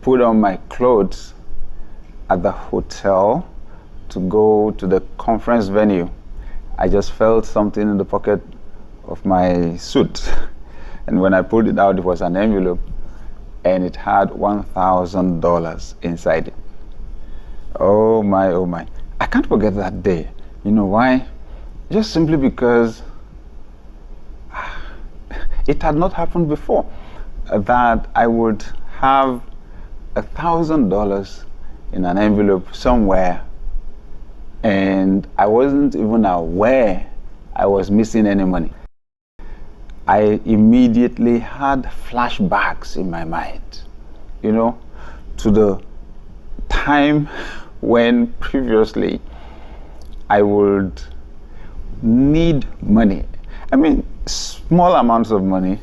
put on my clothes at the hotel to go to the conference venue, I just felt something in the pocket of my suit. And when I pulled it out, it was an envelope, and it had $1,000 inside it. Oh my, oh my. I can't forget that day. You know why? Just simply because it had not happened before that I would have $1,000 in an envelope somewhere, and I wasn't even aware I was missing any money. I immediately had flashbacks in my mind, you know, to the time when previously I would need money. I mean, small amounts of money,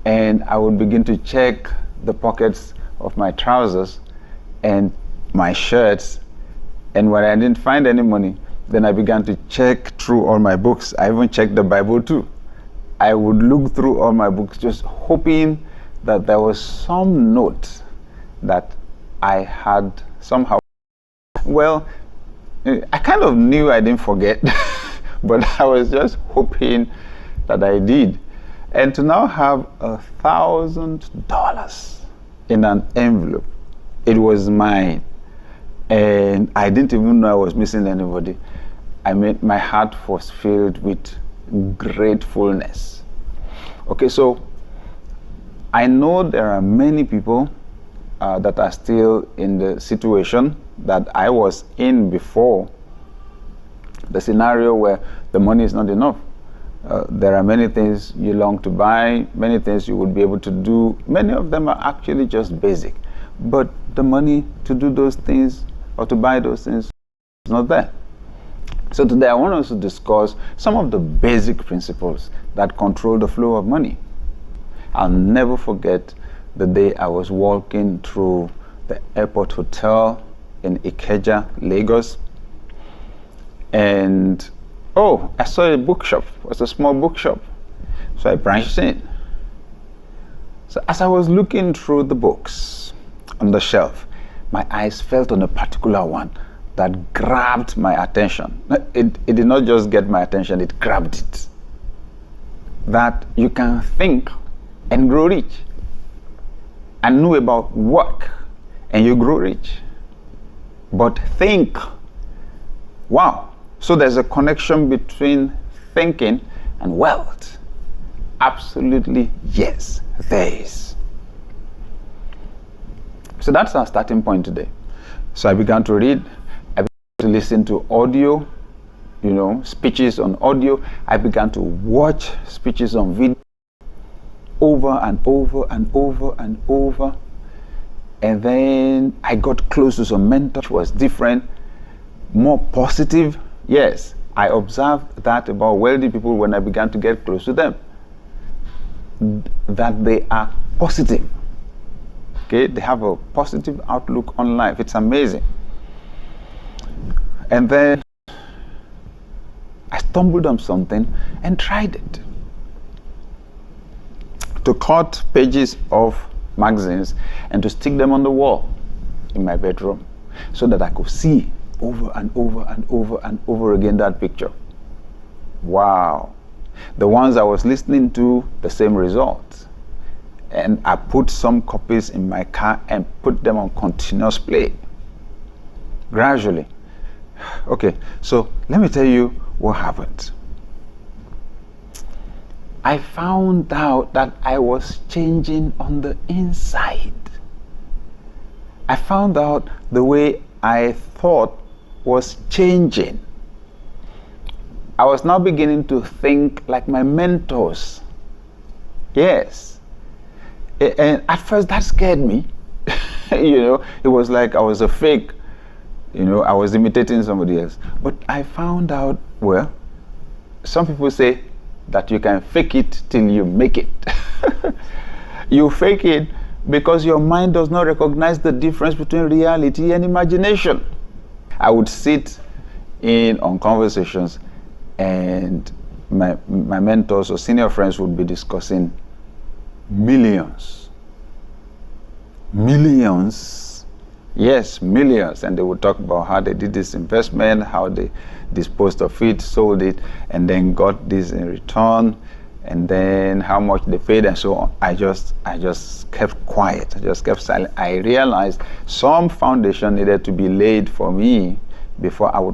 and I would begin to check the pockets of my trousers and my shirts, and when I didn't find any money, then I began to check through all my books. I even checked the Bible too. I would look through all my books just hoping that there was some note that I had somehow. Well, I kind of knew I didn't forget, but I was just hoping that I did. And to now have $1,000 in an envelope, it was mine. And I didn't even know I was missing anybody. I mean, my heart was filled with gratefulness. Okay, so I know there are many people that are still in the situation that I was in before, the scenario where the money is not enough. There are many things you long to buy, many things you would be able to do. Many of them are actually just basic, but the money to do those things or to buy those things is not there. So today I want us to discuss some of the basic principles that control the flow of money. I'll never forget the day I was walking through the airport hotel in Ikeja, Lagos, and I saw a bookshop. It was a small bookshop, so I branched in. So as I was looking through the books on the shelf, my eyes fell on a particular one that grabbed my attention. It did not just get my attention, it grabbed it. That you can think and grow rich, and know about work and you grow rich. But think, wow. So there's a connection between thinking and wealth. Absolutely, yes, there is. So that's our starting point today. So I began to read, I began to listen to audio, speeches on audio. I began to watch speeches on video over and over and over and over. And then I got close to some mentors who was different, more positive. Yes, I observed that about wealthy people when I began to get close to them, that they are positive. Okay, they have a positive outlook on life. It's amazing. And then I stumbled on something and tried it. To cut pages of magazines and to stick them on the wall in my bedroom so that I could see over and over and over and over again that picture. Wow. The ones I was listening to, the same results. And I put some copies in my car and put them on continuous play. Gradually. Okay, so let me tell you what happened. I found out that I was changing on the inside. I found out the way I thought was changing. I was now beginning to think like my mentors. Yes. And at first that scared me. It was like I was a fake. I was imitating somebody else. But I found out, well, some people say that you can fake it till you make it. You fake it because your mind does not recognize the difference between reality and imagination. I would sit in on conversations and my mentors or senior friends would be discussing millions. millions. Yes, millions. And they would talk about how they did this investment, how they disposed of it, sold it, and then got this in return, and then how much they paid and so on. I just kept quiet. I just kept silent. I realized some foundation needed to be laid for me before I would